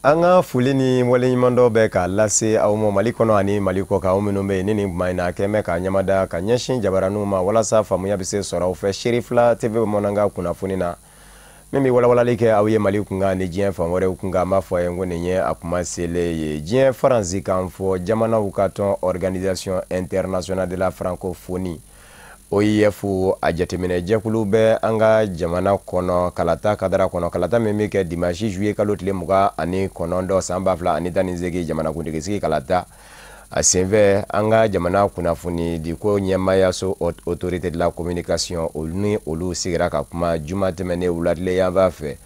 Anga fulini walenyimando be ka lase awmo malikono ani maliko ka umino be nini maina keme ka nyamada ka nyeshin jabaranuma wala safa muya bise sora ufe shirifla TV monanga kuna funina mimi wala like awiye malikunga ni jien famore ukunga mafo yengo nenye akuma sele ye jien faranzi kamfo jamana ukaton Organisation Internationale de la Francophonie OIF ajatemine jekulu be anga jamana kono kalata kadara kono kalata memi ke dimanche juillet kalotile muga ani konondo samba fla ani tanizegi jamana kundigisi kalata asenve anga jamana kunafuni diko nyamaya so autorité de la communication oluni olu sigira ka kuma juma temene uladle yamba fe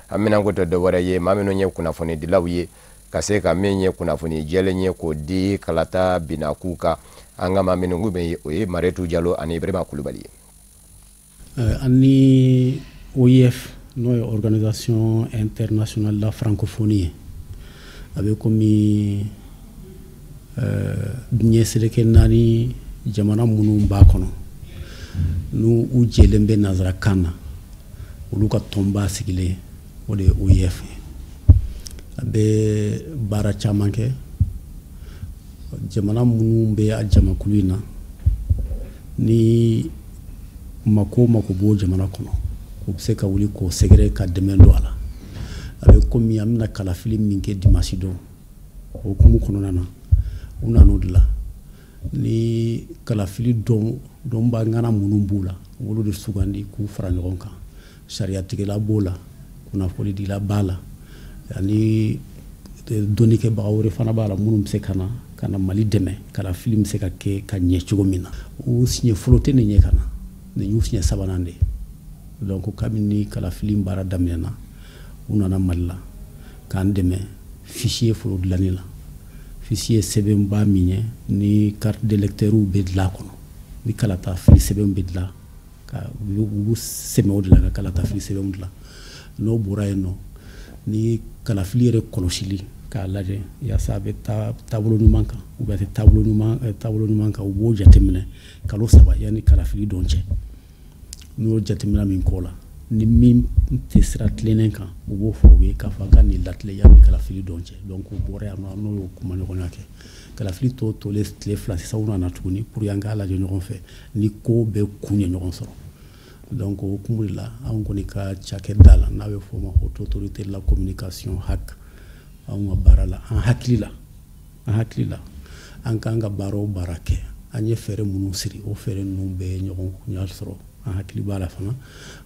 amina ngoto do waraye mamino nye kunafuni dilawiye kaseka menye kunafuni jelenye ko di kalata binakuka anga mamino ngube oye Maretu Diallo ani Ibrahima Koulibaly ani OIF no Organisation Internationale de la Francophonie avec comme binyeseleke nani jamana munu bakono nu ujelembe nazara kana uluka tomba sigile ode OIF abe bara chamanke jamana munu be ajama kulina ni mako bo jamana kono ubse ka wuli ko segere ka demendo ala abe komi amna kala film minke dimasido o kumu kono nana una nodla ni kala fili dom ba ngana munu bula wolo de sugandi ku fara ngonka sharia tigela bola kuna foli di la bala yani doni ke bawre fana bala munu se kana mali deme kala film se ka ke ka nye chugomina u sinye flotte ne nye kana ne ñu sinye sabanande donc kamini kala film bara damena una na malla kan deme fichier folo de l'année fichier sebem ba minye ni carte d'électeur ou bedla kono ni kala ta fi sebem bedla ka wu seme odla ka kala ta fi sebem bedla no buraino ni kala filiere kolosili ka laje ya sabe tableau nu manka ou bien tableau nu manka ou bo jatemne kalo saba yani kala fili donche no jatemna min kola ni mim tesra tlenenka ou bo fowe ka faga ni latle yani kala fili donche donc bore no kuma no konake kala fili to les flashes sa una natuni pour yanga la je no fait ni ko be kunye no soro donc kumulila an koni ka chake dala nawe foma autorité de la communication hack an barala an haklila an kanga baro barake anye fere munu siri o fere numbe nyogon nyal soro an hakli bala fana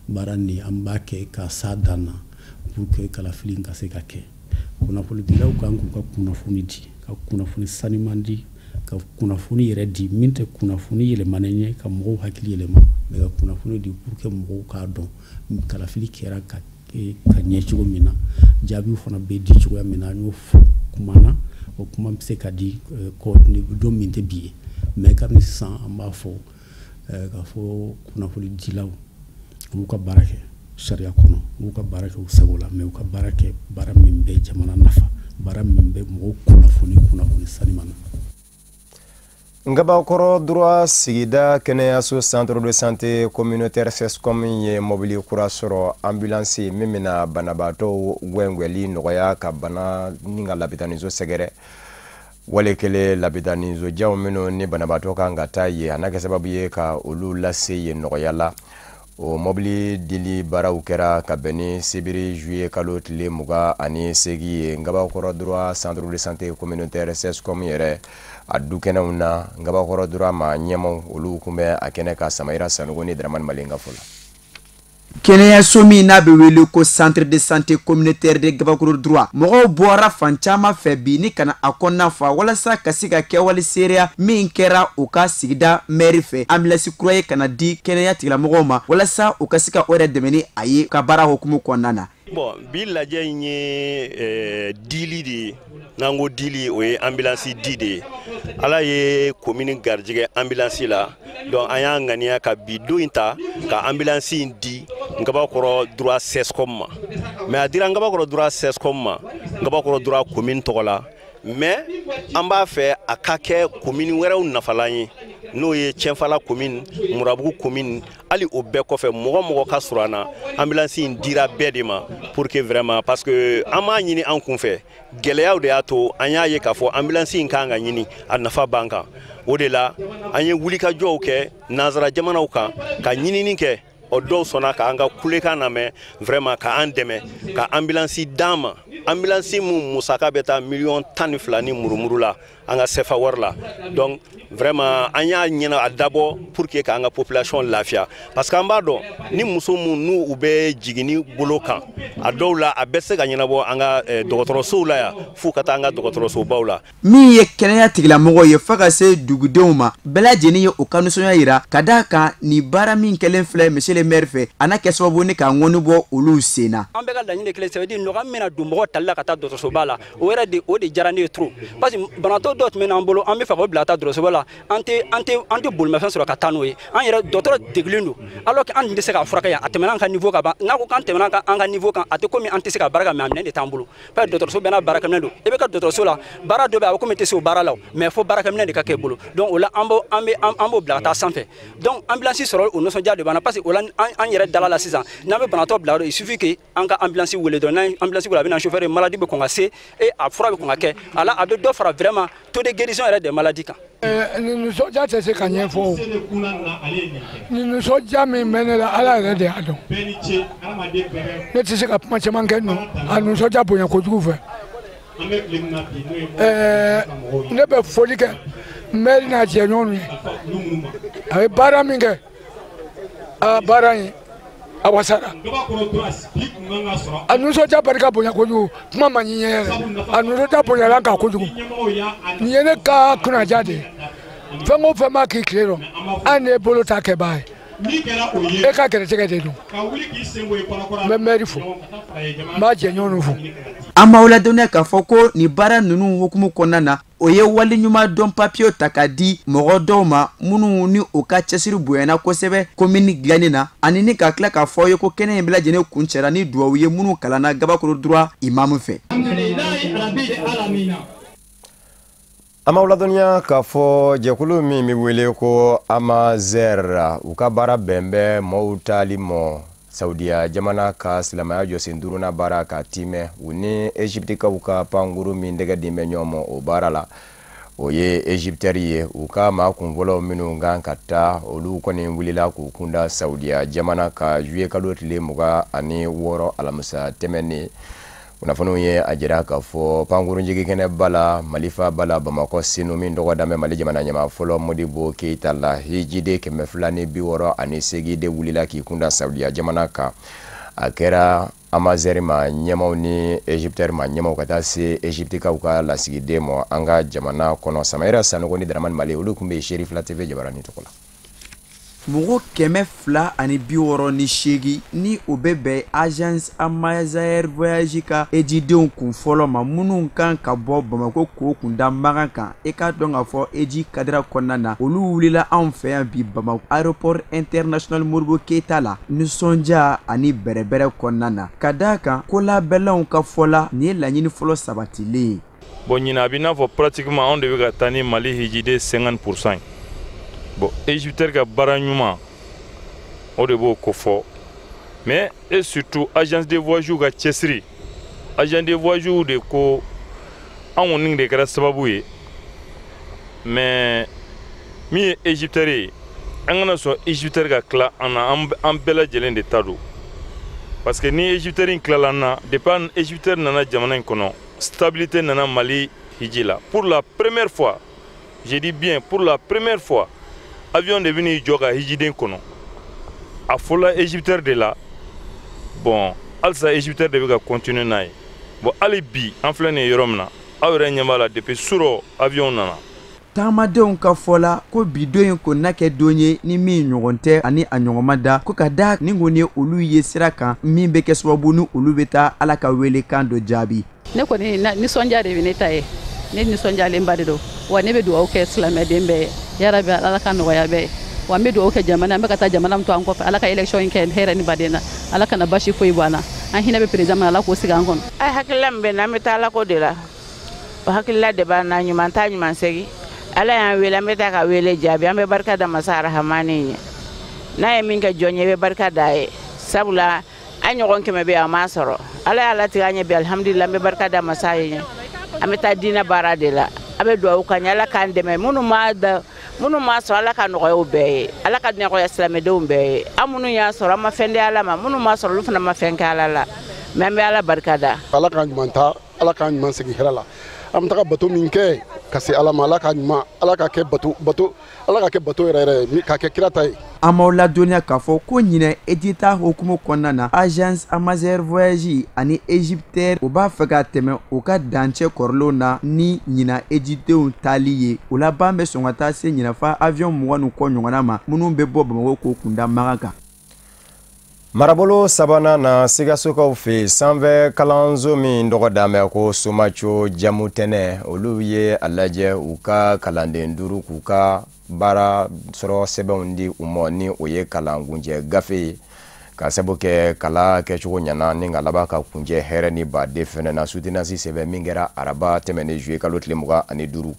barani ambake ka sadana pour que kala filin ka se ka ke kuna fuli dilaw kan ku ka kuna funi di ka kuna funi sanimandi ka kuna funi redi minte kuna funi yele manenye ka mo hakli yele ma me ka kuna funi di pour que mo ka don kala fili kera ka nye chugo mina jabi fona be di chugo mina no kumana o kuma se ka di ko ni do minte bi me ka ni san amba fo ka fo kuna fuli dilaw mu ka barake sharia kono mu ka barake usagola me ka barake bara mimbe jamana nafa bara mimbe mo kuna funi sanimana ngaba koro droit sigida keneyaso centre de santé communautaire SESCOM ye mobili kura soro ambulance mimina banabato gwengweli noya ka bana ninga labitanizo segere wale kele labitanizo jaw mino ni banabato ka ngata ye anake sababu ye ka olu lase ye noya la o mobili dili bara ukera ka beni sibiri juillet kalotile muga ani segi ngaba koro droit centre de santé communautaire SESCOM yere adu kena una ngaba koro dura ma nyemo olu kumbe akene ka samaira sanugoni draman malinga fola Kenya somi na be wele ko centre de santé communautaire de Gabakoro droit mo bora fanchama febi ni kana akonna fa wala sa kasika ke wali seria min kera o ka sigida mairie fe amlasi kroye kana di Kenya tigla mo ma wala sa o kasika ore demeni ayi ka bara hukumu konana bon billa jenye dili di nango dili o ambulance dide ala ye commune garjige ambulance la donc aya ngania ka bido inta ka ambulance di ngaba koro droit SESCOM ma mais adira ngaba koro droit SESCOM ma ngaba koro droit commune togola mais amba fe akake commune wera nafalanye n'o ye Tienfala commune Murabugu commune ali o bɛɛ kɔfɛ mɔgɔ ka sɔrɔ an na ambulance in dira bɛɛ de ma pour que vraiment parce que an m'a ɲini an kun fɛ gɛlɛyaw de y'a to an y'a ye k'a fɔ ambulance in kan ka ɲini a nafa b'an kan o de la an ye wulikajɔw kɛ nanzara jamanaw kan ka ɲinini kɛ o dɔw sɔnna ka an ka kulekan lamɛn vraiment ka an dɛmɛ ka ambulance d'an ma ambulance mun musaka bɛ taa $12 ni murumuru la an ka CFA wari la donc vraiment an y'a ɲɛna a dabɔ pour que k'an ka population lafiya parce que an b'a dɔn ni muso mun n'u u bɛ jigini bolo kan a dɔw la a bɛ se ka ɲɛnabɔ an ka dɔgɔtɔrɔsow la yan f'u ka taa an ka dɔgɔtɔrɔsobaw la. min ye kɛnɛya tigilamɔgɔw ye f'a ka se dugudenw ma bɛɛ lajɛlen ye o ka nisɔndiya yira ka d'a kan nin baara min kɛlen filɛ monsieur le maire fɛ a na kɛ sababu ni ka ŋɔni bɔ olu sen na. an bɛ ka laɲini kelen ça veut dire nɔgɔya min na don mɔgɔ tali la ka taa dɔgɔtɔrɔsoba la o yɛrɛ de o de diyara ne ye trop parce que banatɔ dɔw tun bɛ n'an bolo an bɛ fɛ k'o bila ka taa dɔgɔtɔrɔsoba la an tɛ bolimafɛn sɔrɔ ka taa n'o ye an yɛrɛ dɔgɔtɔrɔ degulen don alors que an tun tɛ se ka furakɛ yan a tɛmɛna an ka niveau ka ban n'a ko k'an tɛmɛna an ka niveau kan a tɛ komi an tɛ se ka baara kɛ mais a minɛn de t'an bolo parce que dɔgɔtɔrɔso bɛɛ n'a baarakɛminɛn don i bɛ ka dɔgɔtɔrɔso la baara dɔ bɛ yen a bɛ komi i tɛ se o baara la mais fo baarakɛminɛn de ka kɛ i bolo donc o la an b'o bila ka taa sanfɛ donc ambulance sɔrɔ o nisɔndiya de b'an na parce que o la an yɛrɛ dala la sisan n'an bɛ banatɔ bila yɔrɔ il suffit que an ka ambulance wele dɔrɔn n'an ambulance wele a bɛ na chauffeur ye maladie bɛ kɔn ka se et a fura bɛ kɔn ka kɛ a la a bɛ dɔ fara vraiment taux de guérison yɛrɛ des maladies kan. nisɔndiya tɛ se ka ɲɛfɔ o nin nisɔndiya min bɛ ne la ala yɛrɛ de y'a dɔn ne tɛ se ka kuma caman kɛ a nisɔndiya bonya kojugu fɛ ne bɛ foli kɛ maire n'a jɛɲɔgɔnw ye a ye baara min kɛ a baara in a wasara a nisɔndiya barika bonya kojugu kuma ma ɲi yɛrɛ a nisɔndiya bonyala kan kojugu nin ye ne ka kunnaja de ye fɛn o fɛn ma k'i tile rɔ an de bolo ta kɛbaa ye e ka gɛrɛsɛgɛ de don n bɛ maire fo n b'a jɛɲɔgɔnw fo. an b'aw ladɔnniya k'a fɔ ko nin baara ninnu hukumu kɔnɔna na o ye waliɲuman dɔn papiyew ta k'a di mɔgɔ dɔw ma minnu ni o ka cɛsiri bonyana kosɛbɛ commune dilanni na ani ni ka tila k'a fɔ aw ye ko kɛnɛ in bɛɛ lajɛlen kun cɛra ni duwawu ye minnu kalanna Gabakoro droit imamu fɛ. an b'aw ladɔnniya k'a fɔ jɛkulu min bɛ wele ko Amazer u ka baara bɛn bɛ maaw taali mɔ Saudiya jamana ka silamaya jɔsen duruna baara ka timɛ u ni Egyptikaw ka pankuru min dɛgɛ den bɛ ɲɔgɔn ma o baara la o ye Egyptɛri ye u ka maa kunfɔlɔw minnu kan ka taa olu kɔni wulila k'u kunda Saudiya jamana ka juillet kalo tile 26 alamisa tɛmɛnen kunnafoniw ye a jira k'a fɔ pankuru jigikɛnɛ bala Malifa bala Bamakɔ Senu min tɔgɔ danbɛ Mali jamana ɲɛmaa fɔlɔ Modibo Keita la hijide 268 de wulila k'i kunda Saudiya jamana kan a kɛra Amazer ma ɲɛmaw ni Egyptɛri ma ɲɛmaw ka taa se Egyptikaw ka lasigiden ma an ka jamana kɔnɔ Samayira Sanogo ni Daramani Male olu tun bɛ Sherifla TV Jabarani tɔgɔ la. mɔgɔ 268 ni o bɛ bɛn agence Amazer voyage ka ejidenw kun fɔlɔ ma minnu kan ka bɔ Bamako k'o kunda Magan kan e ka dɔn k'a fɔ eji kadira kɔnɔna na olu wulila anw fɛ yan bi Bamako aéroport international Modibo Keita la nisɔndiya ani bɛrɛbɛrɛ kɔnɔna na ka d'a kan ko labɛnlaw ka fɔla nin ye laɲini fɔlɔ sabatilen. bon ɲina a b'i n'a fɔ pratiquement anw de bɛ ka taa ni Mali hijide 50%. Bon, Egyptɛri ka baara ɲuman o de b'o ko fɔ mais et surtout agence de voyage ka cɛsiri agence de voyage de ko an kɔni de kɛra sababu ye mais min ye Egyptɛri ye an kana sɔn Egyptɛri ka tila an na an bɛɛ lajɛlen de ta don parce que ni Egyptɛri in tilala an na depuis Egyptɛri nana jamana in kɔnɔ stabilité nana Mali hiji la pour la première fois je dis bien pour la première fois avion de bini jɔ ka hijiden kɔnɔ a fɔla Egyptɛri de la bon halisa Egyptɛri de bɛ ka continuer n'a ye bon hali bi an filɛ nin ye yɔrɔ min na aw yɛrɛ ɲɛ b'a la depuis surɔ avion nana. taamadenw ka fɔla ko bi don in ko na kɛ don ye ni min ɲɔgɔn tɛ ani a ɲɔgɔnma da ko ka da ni kɔni ye olu ye sira kan min bɛ kɛ sababu ni olu bɛ taa Ala ka welekan dɔ jaabi. ne kɔni nisɔndiya de bɛ ne ta ye ne nisɔndiyalenba de don wa ne bɛ dugawu kɛ silamɛden bɛɛ yarabi Ala ka nɔgɔya bɛɛ wa n bɛ dugawu kɛ jamana an bɛ ka taa jamana min to an kɔfɛ Ala ka élection in kɛ hɛrɛ ni baden na Ala kana basi foyi bɔ an na an hinɛ bɛ président min Ala k'o sigi an kɔnɔ. Ai hakilila min bɛ na an bɛ taa Ala ko de la o hakilila de b'an na ɲuman ta ɲuman segi ala y'an wele an bɛ taa ka wele jaabi an bɛ barika da masa arahamani ye n'a ye min kɛ jɔn ye i bɛ barika da ye sabula an ɲɔgɔn 100 bɛ an m'a sɔrɔ ala y'a latigɛ an ɲɛ bi alhamdulillah an bɛ barika da masa ye an bɛ taa diinɛ baara de la a bɛ dugawu k'an ye ala k'an dɛmɛ minnu m'a sɔrɔ ala ka nɔgɔya u bɛɛ ye ala ka nɔgɔya silamɛdenw bɛɛ ye an minnu y'a sɔrɔ an ma fɛn di ala ma minnu m'a sɔrɔ olu fana ma fɛn kɛ ala la mais an bɛ ala barika da ala k'an ɲuman ta ala k'an ɲuman segin hɛrɛ la an bɛ taga bato min kɛ ka se ala ma ala ka ɲuman ala ka kɛ bato yɛrɛ ka kɛ kira ta ye an m'aw ladɔnniya k'a fɔ ko ɲinɛ edita hukumu kɔnɔna na agence amazer voyage ani egyptaire u b'a fɛ ka tɛmɛ u ka dancɛ kɔrɔlenw na ni ɲina egyptenw taali ye o laban bɛ sɔn ka taa se ɲinafa avion 20 kɔ ɲɔgɔnna ma minnu bɛ bɔ bamako k'o kunda maga kan marabolo sabanan na Sigasokaw fɛ sanfɛ kalanso min tɔgɔ d'a ko Somaco jamu tɛnɛ olu ye a lajɛ u ka kalanden 5 k'u ka baara sɔrɔ sɛbɛnw di u ma ni o ye kalankuncɛ gafe ye ka sabu kɛ kala kɛcogo ɲana ni ka laban ka kuncɛ hɛrɛ ni baden fɛnɛ na soutenance sɛbɛn min kɛra araba tɛmɛnen juillet kalo tile 25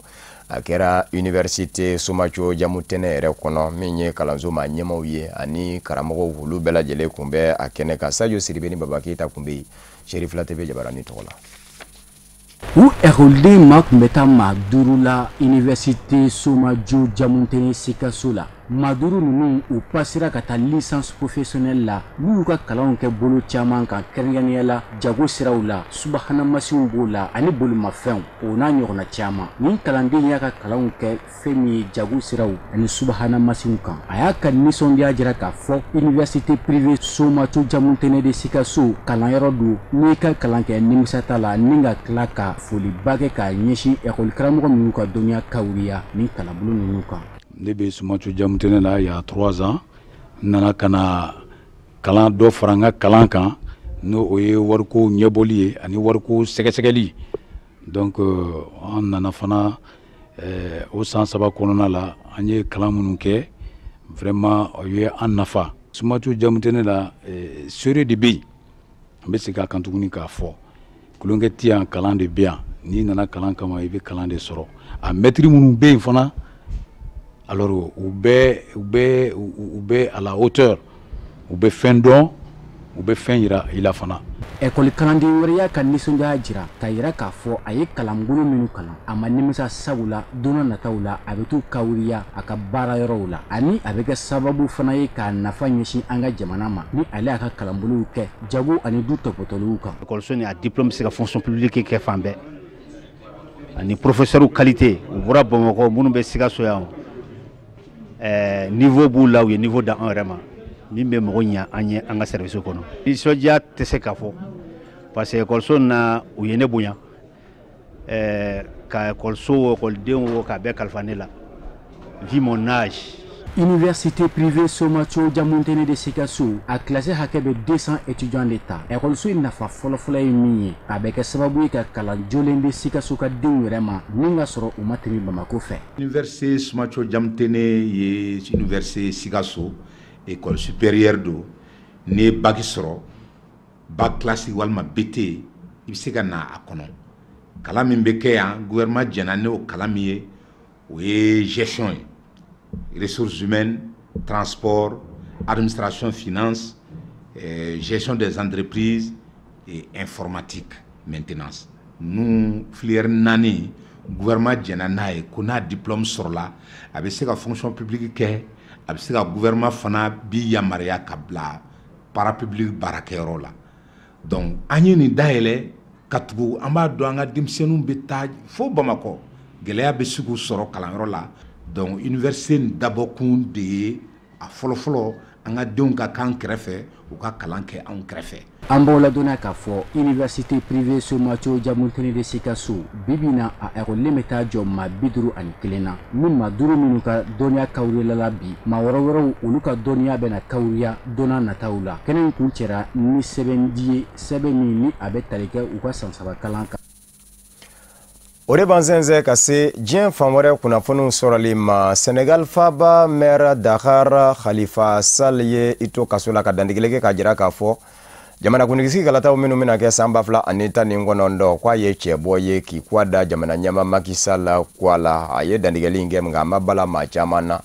a kɛra université Somaco jamu tɛnɛ yɛrɛ kɔnɔ min ye kalanso ma ɲɛmaw ye ani karamɔgɔw olu bɛɛ lajɛlen kun bɛ a kɛnɛ kan Sadio Siribe ni Baba Keita kun bɛ Sherifla TV Jabarani tɔgɔ la u ekɔliden ma tun bɛ taa maa 5 la université Somaco jamu tɛnɛ Sikaso la maa 5 ninnu u pasira ka taa licence professionnelle la n'u y'u ka kalanw kɛ bolo caman kan kɛrɛnkɛrɛnnenya la jago siraw la subahana masiw b'o la ani bolimafɛnw o n'a ɲɔgɔnna caman nin kalanden y'a ka kalanw kɛ fɛn min ye jago siraw ani subahana masiw kan a y'a ka nisɔndiya jira k'a fɔ université privée Somaco jamu tɛnɛ de Sikaso kalanyɔrɔ don n'i ka kalan kɛ nimisa t'a la ni ka tila ka foliba kɛ k'a ɲɛsin ekɔli karamɔgɔ ninnu ka dɔnniya kawuriya ni kalanbolo ninnu kan ne bɛ Somaco jamu tɛnɛ la il y a 3 ans nana kana kalan dɔ fara n ka kalan kan n'o o ye wariko ɲɛbɔli ye ani wariko sɛgɛsɛgɛli donc an nana fana o san 3 kɔnɔna la an ye kalan minnu kɛ vraiment o ye an nafa Somaco jamu tɛnɛ la seere de bɛ yen an bɛ segin a kan tuguni k'a fɔ kulonkɛ tɛ yan kalan de bɛ yan n'i nana kalan kama i bɛ kalan de sɔrɔ a maître minnu bɛ yen fana alors u bɛ à la hauteur u bɛ fɛn dɔn u bɛ fɛn yira i la fana ekɔli kalanden wɛrɛ y'a ka nisɔndiya jira k'a yira k'a fɔ a ye kalanbolo minnu kalan a ma nimisa sabu la don nataw la a bɛ t'u kawuriya a ka baara yɔrɔw la ani a bɛ kɛ sababu fana ye k'a nafa ɲɛsin an ka jamana ma ni ale y'a ka kalanbolow kɛ jago ani du tɔpɔtɔliw kan ekɔliso ni a diplôme bɛ se ka fonction publique kɛ fan bɛɛ ani professeur qualité u bɔra Bamakɔ minnu bɛ Sikaso yan niveau b'u la u ye niveau da an yɛrɛ ma min bɛ mɔgɔ ɲɛ an ye an ka service kɔnɔ nisɔndiya tɛ se ka fɔ parce que ekɔliso na u ye ne bonya ka ekɔliso ekɔlidenw k'a bɛɛ kalifa ne la vu mon âge. Université privée Somaco jamu tɛnɛ de Sikaso a classé hakɛ bɛ 200 étudiants d'état ekɔliso in nafa fɔlɔfɔlɔ ye min ye a bɛ kɛ sababu ye ka kalan jolen di Sikaso ka denw yɛrɛ ma min ka sɔrɔ u ma tɛmɛ Bamako fɛ. Université Somaco jamu tɛnɛ ye université Sikaso école supérieure do n'i ye bac sɔrɔ bac classique walima BT i bɛ se ka na a kɔnɔ kalan min bɛ kɛ yan gouvernement jɛnna n'o kalan min ye o ye gestion ye. Ressources humaines, transport, administration, finance, gestion des entreprises et informatique, maintenance. Nous, filière nani, gouvernement djenanaye, qu'on a diplôme sur là, avec ce que fonction publique est, avec ce que gouvernement fana bi yamaria kabla, parapublic barakero là. Donc, anye ni daele, katugu, amba doanga dimsenu betaj, fo Bamako, gelea besugu soro kalangro là. Donc université d'abord kun de ye a fɔlɔfɔlɔ an ka denw ka kan kɛrɛfɛ u ka kalan kɛ anw kɛrɛfɛ. An b'o ladɔnniya k'a fɔ université privée Somaco jamu tɛnɛ de Sikaso bibi na a ekɔliden bɛ taa jɔ maa 51 na ni maa 5 minnu ka dɔnniya kawuriyala bi maa wɛrɛw olu ka dɔnniya bɛna kawuriya don nataw la kɛnɛ in kun cɛra ni sɛbɛndi ye sɛbɛn min ni a bɛ tali kɛ u ka san 3 kalan kan. O de b'an sɛnsɛn ka se diɲɛ fan wɛrɛ kunnafoniw sɔrɔli ma Senegal faaba maire Dakar Khalifa Sall ye i to kaso la ka dantigɛli kɛ k'a jira k'a fɔ jamana kunigisi kalata minnu mina kɛ sanba fila ani tan ni kɔnɔntɔn k'a ye cɛbɔ ye k'i k'a da jamana ɲɛma Macky Sall kɔ la a ye dantigɛli in kɛ nka a ma bala maa caman na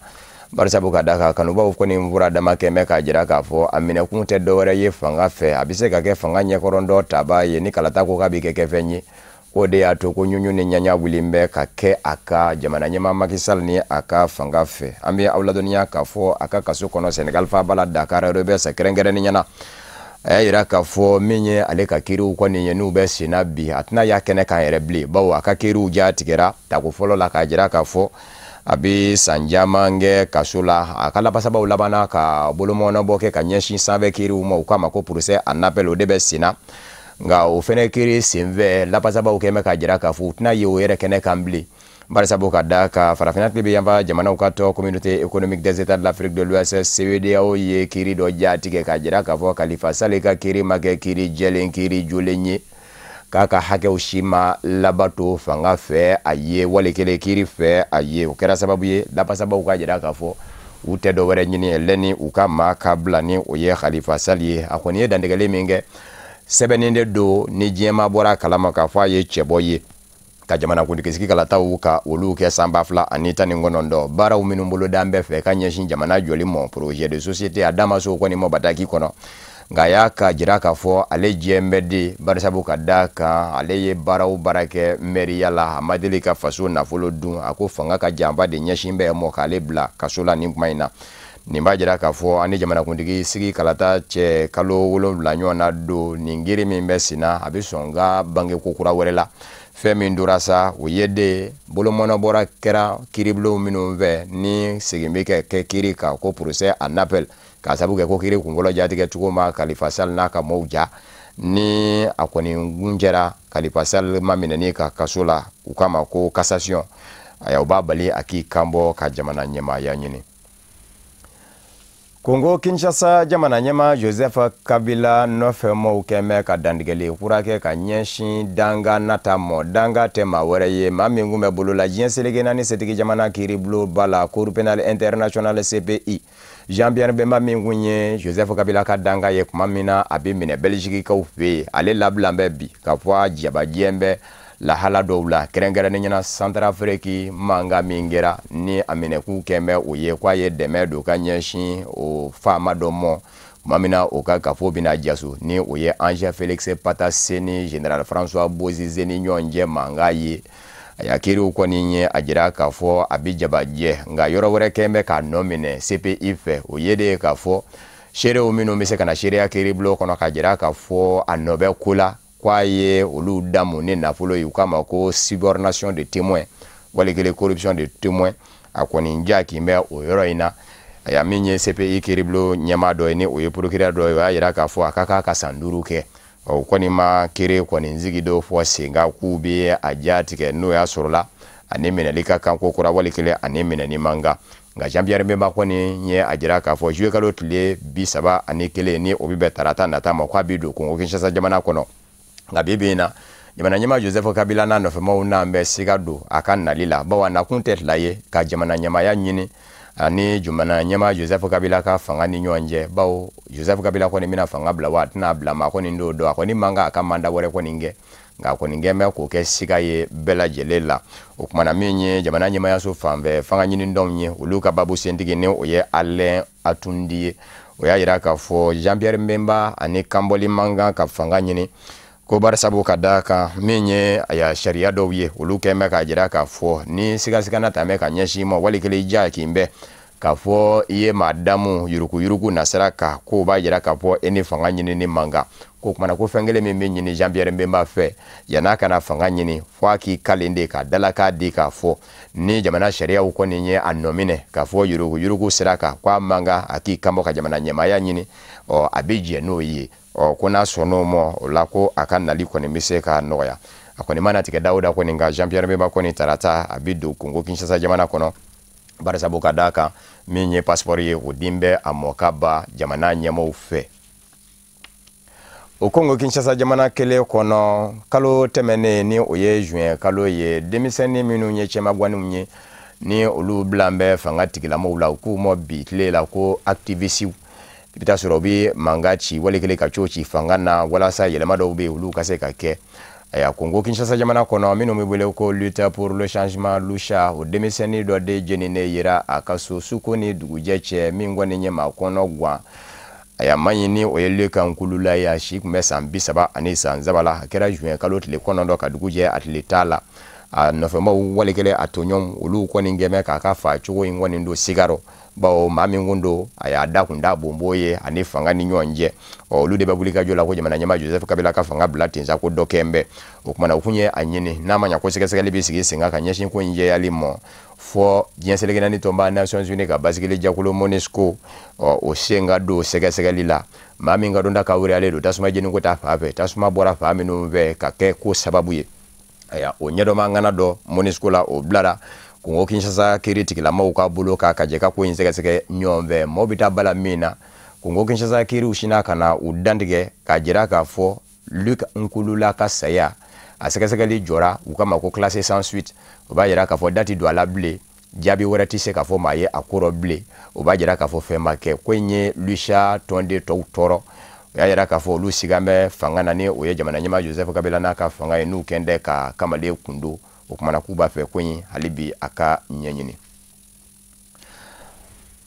barisabu ka da kan kanubaw kɔni fura dama kɛmɛ k'a jira k'a fɔ a minɛkun tɛ dɔwɛrɛ ye fanga fɛ a bɛ se ka kɛ fanga ɲɛkɔrɔndɔ taba ye ni kalata ko k'a bɛ kɛ fɛn ye o de y'a to ko ɲuɲu ni ɲaɲa wulilen bɛ ka kɛ a ka jamana ɲɛma Macky Sall ni a ka fanga fɛ an bɛ aw ladɔnniya k'a fɔ a ka kaso kɔnɔ Senegal faaba la Dakar yɛrɛ bɛ sa kɛrɛnkɛrɛnni ɲɛna a y'a yira k'a fɔ min ye ale ka kiriw kɔni ye n'u bɛ senna bi a tɛna y'a kɛnɛ kan yɛrɛ bilen bawo a ka kiriw ja tigɛra tako fɔlɔ la k'a jira k'a fɔ a bɛ san caman kɛ kaso la a ka labasabaw labanna ka bolomɔnɔbɔ kɛ ka ɲɛsin sanfɛ kiriw ma u k'a ma ko procès en appel o de bɛ senna nka o fɛnɛ kiri senfɛ labasabaw kɛmɛ k'a jira k'a fɔ u tɛna ye o yɛrɛ kɛnɛ kan bilen barisabu ka da ka farafinna tile bɛ yanfa jamanaw ka tɔ communauté économique des états de l'Afrique de l'Ouest CEDEAO ye kiri dɔ ja tigɛ k'a jira k'a fɔ Khalifa Sall ka kiri ma kɛ kiri jɛlen kiri jolen ye k'a ka hakɛw si ma labato fanga fɛ a ye wali kelen kiri fɛ a ye o kɛra sababu ye labasabaw ka jira k'a fɔ u tɛ dɔwɛrɛ ɲini lɛni u ka maa ka bila ni o ye Khalifa Sall ye a kɔni ye dantigɛli min kɛ sɛbɛnnen de don ni diɲɛma bɔra kalama k'a fɔ a ye cɛbɔ ye ka jamana kuntigisigi kalataw ka olu kɛ sanba fila ani tan ni kɔnɔntɔn baaraw minnu bolo dan bɛɛ fɛ ka ɲɛsin jamana jɔli mɔ projet de société a damaso kɔni mɔ bataki kɔnɔ nka y'a ka jira k'a fɔ ale jɛn bɛ de barisabu ka da kan ale ye baaraw baara kɛ mɛriya la a ma deli ka faso nafolo dun a ko fanga ka janba de ɲɛsin bɛɛ mɔ k'ale bila kaso la nin kuma in na nin b'a jira k'a fɔ ani jamanakuntigi sigi kalata cɛ kalo 7 ɲɔgɔn na don nin giri min bɛ senna a bɛ sɔn ka bange ko kura wɛrɛ la fɛn min dora sa o ye de bolomɔnɔbɔra kɛra kiribulon minnu fɛ ni segin bɛ kɛ kiri kan ko procès en appel k'a sabu kɛ ko kiri kunkolo jatigɛ cogo ma Khalifa Sall n'a ka maaw ja ni a kɔni kun kɛra Khalifa Sall ma minɛni ka kaso la u k'a ma ko cassation u b'a bali a k'i kanbɔ ka jamana ɲɛmaaya ɲini. Congo Kinshasa jamana ɲɛma Joseph Kabila nɔfɛmɔgɔw kɛmɛ ka dantigɛli furakɛ ka ɲɛsin danga nata mɔ danga tɛ maa wɛrɛ ye maa min kun bɛ bolo la diɲɛ seleke naani setigi jamana kiiribulon ba la Cour pénale internationale CPI Jean-Pierre Bemba min kun ye Joseph Kabila ka danga ye kuma min na a bɛ minɛ Belgique-kaw fɛ yen ale labilan bɛ bi ka fɔ a jabajɛn bɛ lahala dɔw la kɛrɛnkɛrɛnnen ɲɛna Centrafrique manga min kɛra ni a minɛkun kɛmɛ o ye k'a ye dɛmɛ don ka ɲɛsin o faama dɔ mɔ tuma min na o ka gafo bɛna jaso ni o ye Ange Félix Patasse ni Général François Bozizé ni ɲɔgɔn cɛ mankan ye a y'a kiriw kɔni ye a jira k'a fɔ a bɛ jabajɛ nka yɔrɔ wɛrɛ kɛmɛ k'a nɔ minɛ CPI fɛ o ye de k'a fɔ seerew minnu bɛ se ka na seereya kiiribulon kɔnɔ ka jira k'a fɔ a nɔ bɛ ko la k'a ye olu damu ni nafolo ye u k'a ma ko subornation de témoin wali kelen corruption de témoin a kɔni ja kin bɛ o yɔrɔ in na a y'a min ye CPI kiiribulon ɲɛmaa dɔ ye ni o ye procureur dɔ ye o y'a jira k'a fɔ a ka kan ka san 5 kɛ o kɔni ma kiri kɔni sigi dɔ fɔ senga k'u bɛ a ja tigɛ n'o y'a sɔrɔ la ani minɛli ka kan ko kura wali kelen ani minɛni man kan nka Jean-Pierre Bemba kɔni ye a jira k'a fɔ juillet kalo tile 31 ni o bɛ bɛn tarata nata ma k'a bɛ don Congo Kinshasa jamana kɔnɔ nka bi bi in na jamana ɲɛma Joseph Kabila n'a nɔfɛmaw n'an bɛ siga don a ka nali la bawo a nakun tɛ tila ye ka jamana ɲɛmaaya ɲini ani jamana ɲɛma Joseph Kabila ka fanga ni ɲɔgɔn cɛ bawo Joseph Kabila kɔni bɛna fanga bila wa a tɛna bila maa kɔni don a kɔni man kan a ka manda wɛrɛ kɔni kɛ nka a kɔni kɛn bɛ k'o kɛ siga ye bɛɛ lajɛlen la o kumana min ye jamana ɲɛmaayaso fanfɛ fanga ɲinidɔnw ye olu ka babu sentigi ni o ye Alain Atundi ye o y'a jira k'a fɔ Jean-Pierre Bemba ani kanbɔli man kan ka fanga ɲini ko barisabu ka da kan min ye a ya sariya dɔw ye olu kɛmɛ k'a jira k'a fɔ ni sigasigana tɛmɛ ka ɲɛsin ma wali kelen ja kin bɛ k'a fɔ i ye maa damu yuruku nasira kan k'o b'a jira k'a fɔ e ni fanga ɲini ni man kan ko kumana ko fɛn kelen min bɛ ɲini Jean-Pierre Bemba fɛ yan'a kana fanga ɲini fo a k'i kalen de ka dalakan di k'a fɔ ni jamana sariyaw kɔni ye a nɔ minɛ k'a fɔ yuruku sira kan k'a man kan a k'i kanbɔ ka jamana ɲɛmaaya ɲini a bɛ jɛ n'o ye ko n'a sɔnn'o ma o la ko a ka nali kɔni bɛ se ka nɔgɔya a kɔni mana tigɛ dawuda kɔni nka Jean-Pierre Bemba kɔni tarata a bɛ don Congo Kinshasa jamana kɔnɔ barisabu ka da kan min ye passeport ye o din bɛ a mɔ ka ba jamana ɲɛmaaw fɛ o Congo Kinshasa jamana kelen kɔnɔ kalo tɛmɛnen ni o ye juin kalo ye denmisɛnnin minnu ye cɛmagwaniw ye ni olu bilan bɛ fanga tigilamɔgɔw la u k'u mɔ bi tile la ko activiste bita sɔrɔ bi manga ci wale kele ka coci fanga na walasa yɛlɛma dɔw be olu ka se ka kɛ aya Congo Kinshasa jamana kɔnɔ minnu bɛ wele ko lutte pour le changement Lucha o denmisɛnnin dɔ de jeninen yera a ka so suko ni dugujɛ cɛ min kɔni ɲɛ ma kɔnɔ guwan aya maɲini o ye le kan kulula ya si kun bɛ san 30 ani san zabala a kɛra juin kalo tile kɔnɔntɔn ka dugujɛ a tile t'a la a nɔfɛmaw wale kele a toɲɔgɔn olu kɔni gɛmɛ k'a ka fa cogo in kɔni don sigaro bawo maa min kun don a y'a da kun da bonbo ye ani fanga ni ɲɔgɔn cɛ olu de bɛ wuli ka jɔ la ko jamana ɲɛmaa Joseph Kabila ka fanga bila ten sa ko dɔ kɛ n bɛ o kumana u kun ye a ɲini n'a ma ɲa ko sɛgɛsɛgɛli bɛ sigi sen kan ka ɲɛsin ko in jɛyali ma fɔ diɲɛ seleke naani tɔnba Nations Unies ka basigili jɛkulu MONUSCO o sen ka don sɛgɛsɛgɛli la maa min ka don da ka wuriyalen don tasuma jeni ko ta fa fɛ tasuma bɔra fa minnu fɛ ka kɛ ko sababu ye aya o ɲɛdɔma ŋana dɔ MONUSCO la o bilara Congo Kinshasa kiri tigilamaw ka bolo ka jɛ ka ko in sɛgɛsɛgɛ ɲɔgɔn fɛ mɔgɔ bɛ taa bala min na Congo Kinshasa kiriw sina ka na u dantigɛ ka jira k'a fɔ Luc Nkulula ka saya a sɛgɛsɛgɛli jɔra u ka ma ko classé sans suite o b'a jira k'a fɔ dati don a la bilen jaabi wɛrɛ tɛ se k'a fɔ maa ye a ko rɔ bilen o b'a jira k'a fɔ fɛn ma kɛ ko in ye Lucha tɔnden tɔw tɔɔrɔ o y'a jira k'a fɔ olu sigan bɛ fanga na ni o ye jamana ɲɛmaa Joseph Kabila n'a ka fanga ye n'u kɛn tɛ ka kamalen kundo o kumana k'u b'a fɛ ko in hali bi a ka ɲɛɲini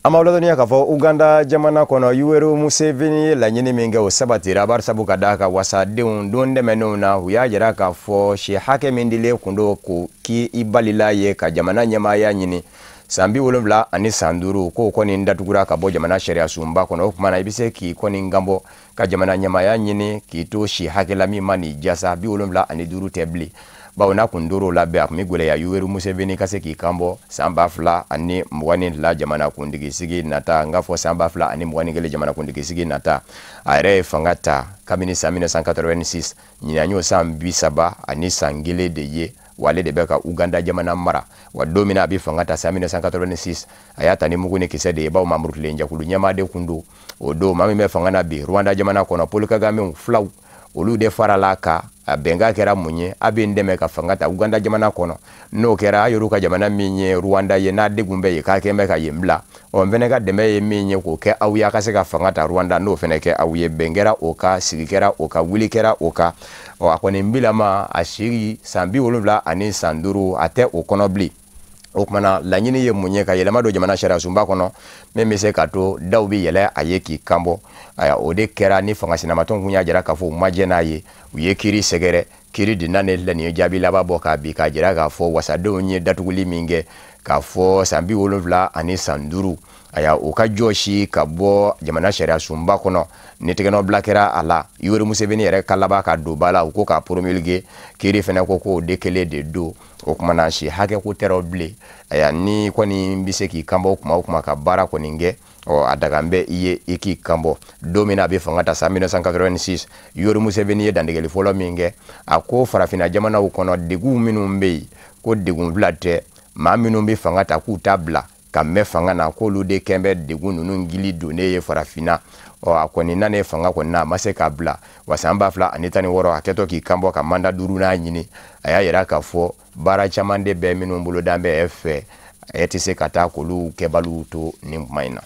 an b'aw ladɔnniya k'a fɔ Uganda jamana kɔnɔ Yoweri Museveni ye laɲini min kɛ o sabatira bari sabu ka d'a ka wasadenw don dɛmɛnenw na u y'a jira k'a fɔ si hakɛ min dilen kun do ko k'i balila ye ka jamana ɲɛmaaya ɲini san 70 ani san 5 k'o kɔni datugura ka bɔ jamana sariya sunba kɔnɔ o kumana i bɛ se k'i kɔni ganbɔ ka jamana ɲɛmaaya ɲini k'i to si hakɛ la min ma ni jasa 75 ani 5 tɛ bilen bawo n'a kun dor'o la bɛɛ a kun bɛ gwɛlɛya Yoweri Museveni ka se k'i kanbɔ san 2000 ani 22 jamana kundigi sigi nata n k'a fɔ san 2000 ani 21 jamana kundigi sigi nata a yɛrɛ ye fanga ta kabini san 1986 ɲinan y'o san 30 ani san 1 de ye wa ale de bɛ ka Uganda jamana mara wa don min a bɛ fanga ta san 1986 a y'a ta ni mugu ni kisɛ de ye bawo Mamudu Tile Njakulu ɲɛmaa de kun do o don maa min bɛ fanga na bi Rwanda jamana kɔnɔ Paul Kagame filaw olu de farala ka a bɛnka kɛra mun ye a bɛ n dɛmɛ ka fanga ta Uganda jamana kɔnɔ n'o kɛra a y'olu ka jamana min ye Rwanda ye n'a degun bɛ ye k'a kɛn bɛ ka yen bila n fɛnɛ ka dɛmɛ ye min ye k'o kɛ aw ye a ka se ka fanga ta Rwanda n'o fɛnɛ kɛ aw ye bɛn kɛra o ka sigi kɛra o ka wuli kɛra o ka a kɔni n bilama a sigi san 70 ani san 5 a tɛ o kɔnɔ bilen o kumana laɲini ye mun ye ka yɛlɛma don jamana sariya sunba kɔnɔ min bɛ se ka to daw bɛ yɛlɛ a ye k'i kanbɔ o de kɛra ni fanga sinamatɔn kun y'a jira k'a fɔ u ma jɛ n'a ye u ye kiri sɛgɛrɛ kiri di na ne filɛ nin ye jaabi laban bɔ k'a bi k'a jira k'a fɔ wasadenw ye datuguli min kɛ k'a fɔ san 70 ani san 5 o ka jɔsi ka bɔ jamana sariya sunba kɔnɔ ni tɛgɛnɔ bila kɛra a la Yoweri Museveni yɛrɛ ka laban ka don ba la u ko k'a promulguer kiri fɛnɛ ko k'o de kelen de don o kumana si hakɛ ko tɛrɛ bilen ni kɔni bɛ se k'i kanbɔ o kuma ka baara kɔni kɛ a dagan bɛ i ye i k'i kanbɔ don min a bɛ fanga ta san 1986 Yoweri Museveni ye dandegeli fɔlɔ min kɛ a ko farafinna jamanaw kɔnɔ degun minnu bɛ yen ko degun fila tɛ maa minnu bɛ fanga ta k'u ta bila ka mɛn fanga na k'olu de kɛn bɛ degun ninnu gili donnen ye farafinna a kɔni nane fanga kɔni na a ma se k'a bila wa san 2016 a kɛtɔ k'i kanbɔ ka manda 5nan ɲini a y'a yira k'a fɔ baara caman de bɛ minnu bolo dan bɛ fɛ a tɛ se ka taa k'olu kɛbaliw to nin kuma in na.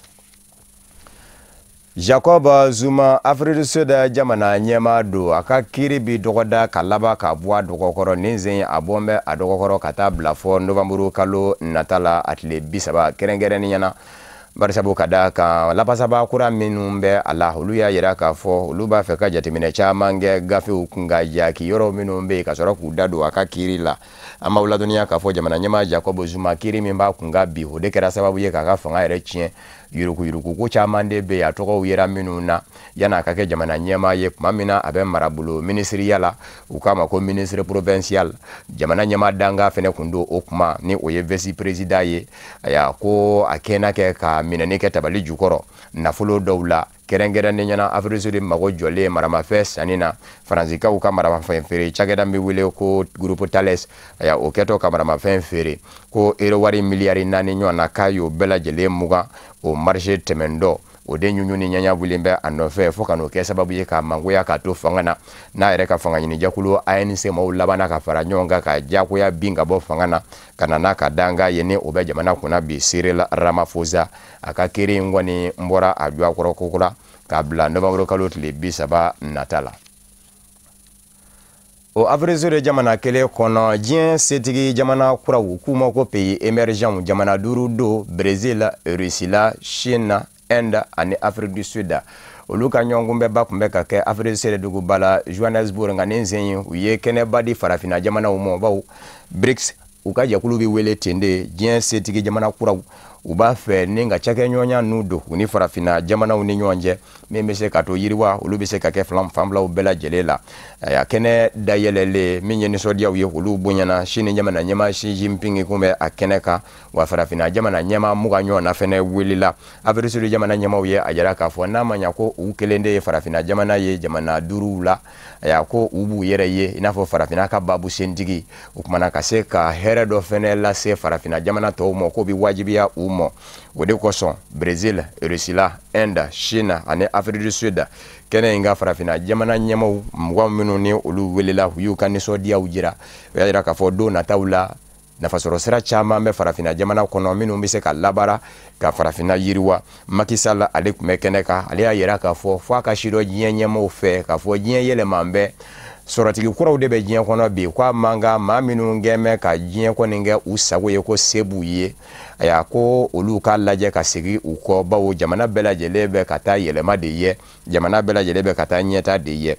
Jacob Zuma Afrique du Sud jamana ɲɛmaa don a ka kiri bi dɔgɔda ka laban ka bɔ a dɔgɔkɔrɔ nin sen a bɔn bɛ a dɔgɔkɔrɔ ka taa bila fɔ novembre kalo nata la a tile 30 kɛrɛnkɛrɛnnen ɲɛna bari sabu ka da kan lapasaba kura minnu bɛ a la olu y'a yira k'a fɔ olu b'a fɛ ka jateminɛ caman kɛ gafew kun ka jaki yɔrɔ minnu bɛ yen ka sɔrɔ k'u da don a ka kiri la an b'aw ladɔnniya k'a fɔ jamana ɲɛmaa Jacob Zuma kiri min b'a kun ka bi o de kɛra sababu ye k'a ka fanga yɛrɛ tiɲɛ yuruku ko caman de bɛ yen a tɔgɔw yera minnu na yan'a ka kɛ jamana ɲɛmaa ye tuma min na a bɛ marabolo minisiriya la u k'a ma ko ministre provincial jamana ɲɛmaa danga fɛnɛ kun don o kuma ni o ye vice président ye ko a kɛnɛ kɛ ka minɛni kɛ tabali jukɔrɔ nafolo dɔw la kɛrɛnkɛrɛnnen ɲɛna Afrique du Sud mago jɔlen maramafɛn sanni na Faransikaw ka maramafɛn feere cakɛda min bɛ wele ko groupe Thales o kɛtɔ ka maramafɛn feere ko euro wari miliyari 4 ɲɔgɔn na k'a y'o bɛɛ lajɛlen mugan o marché tɛmɛndɔ o de ɲuɲu ni ɲɛɲa wulen bɛ a nɔfɛ fo ka n'o kɛ sababu ye ka mangoya ka to fanga na n'a yɛrɛ ka fanga ɲini jɛkulu ANC maaw labanna ka fara ɲɔgɔn kan ka diyagoya bin ka bɔ fanga na ka na n'a ka danga ye ni o bɛ jamana kunna bi Cyril Ramaphosa a ka kiri in kɔni n bɔra a jɔ a kɔrɔ kokura k'a bila novembre kalo tile 30 nata la. O Afrique de jamana kelen kɔnɔ diɲɛ setigi jamana kuraw k'u ma ko pays émergents jamana 5 do Brésil, Russie, Chine, Inde ani Afrique du Sud. Olu ka ɲɔgɔnkunbɛba tun bɛ ka kɛ Afrique duguba la Johannesburg nka nin sen u ye kɛnɛba di farafina jamanaw ma bawo BRICS u ka jɛkulu bɛ wele ten de diɲɛ setigi jamana kuraw u b'a fɛ ni ka cakɛɲɔgɔnya n'u don u ni farafina jamanaw ni ɲɔgɔn cɛ min bɛ se ka to yiriwa olu bɛ se ka kɛ fanfilaw bɛɛ lajɛlen la a kɛnɛ dayɛlɛlen min ye nisɔndiyaw ye olu bonyana Chine jamana ɲɛmaa Xi Jinping kun bɛ a kɛnɛ kan wa farafina jamana ɲɛmaa muga ɲɔgɔn na fɛnɛ wulila Afrique jamana ɲɛmaaw ye a jira k'a fɔ n'a ma ɲa ko u kelen de ye farafina jamana ye jamana 5 la a y'a ko u b'u yɛrɛ ye i n'a fɔ farafina ka babu sentigi o kumana ka se ka hɛrɛ dɔ fɛnɛ lase farafina jamana tɔw ma ko bi wajibiya u ma o de kosɔn Brésil, Russie, Inde, Chine ani Afrique du Sud kɛnɛ in ka farafina jamana ɲɛmaaw mɔgɔ minnu ni olu welela u y'u ka nisɔndiyaw jira o y'a jira k'a fɔ don nataw la nafasɔrɔ sira caman bɛ farafina jamana kɔnɔ minnu bɛ se ka labara ka farafina yiriwa Macky Sall ale tun bɛ kɛnɛ kan ale y'a jira k'a fɔ f'a ka sidɔ diɲɛ ɲɛmaaw fɛ k'a fɔ diɲɛ yɛlɛman bɛ sɔrɔtigi kuraw de bɛ diɲɛ kɔnɔ bi k'a man kan maa minnu gɛn bɛ ka diɲɛ kɔni kɛ u sago ye ko se b'u ye a y'a ko olu k'a lajɛ ka segin u kɔ bawo jamana bɛɛ lajɛlen bɛ ka taa yɛlɛma de ye jamana bɛɛ lajɛlen bɛ ka taa ɲɛta de ye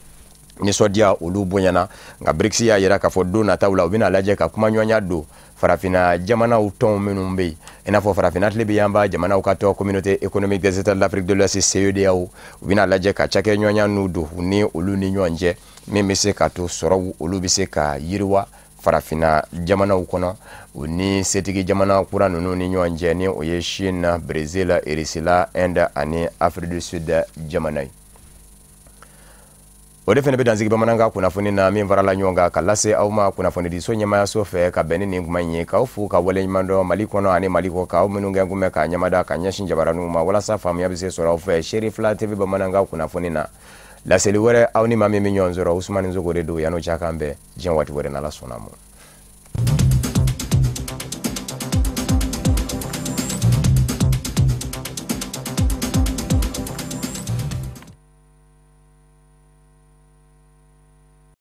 nisɔndiya olu bonyana nka BRICS y'a jira k'a fɔ don nataw la u bɛna lajɛ ka kumaɲɔgɔnya don farafina jamanaw tɔnw minnu bɛ yen i n'a fɔ farafina tile bɛ yan ba jamanaw ka tɔn communauté économique des états de l'Afrique de l'Ouest CEDEAO u bɛna lajɛ ka cakɛɲɔgɔnya n'u don u ni olu ni ɲɔgɔn cɛ min bɛ se ka to sɔrɔw olu bɛ se ka yiriwa farafina jamanaw kɔnɔ u ni setigi jamana kura ninnu ni ɲɔgɔn cɛ ni o ye Chine, Brésil, Russie, Inde ani Afrique du Sud jamana ye. O de fɛnɛ bɛ dansigi bamanankan kunnafoni na min farala ɲɔgɔn kan ka lase aw ma kunnafoni di so ɲɛmaayaso fɛ ka bɛn ni nin kuma in ye k'aw fo ka waleɲuman dɔn Mali kɔnɔ ani Mali kɔ k'aw minnu kɛ kun bɛ ka ɲɛmada ka ɲɛsin jabaraniw ma walasa faamuya bɛ se sɔrɔ aw fɛ Sherifla TV bamanankan kunnafoni na laseli wɛrɛ aw ni maa min bɛ ɲɔgɔn sɔrɔ Usumani Nzogo de don yan'o cɛ kan bɛn diɲɛ waati wɛrɛ n'Ala sɔnna ma.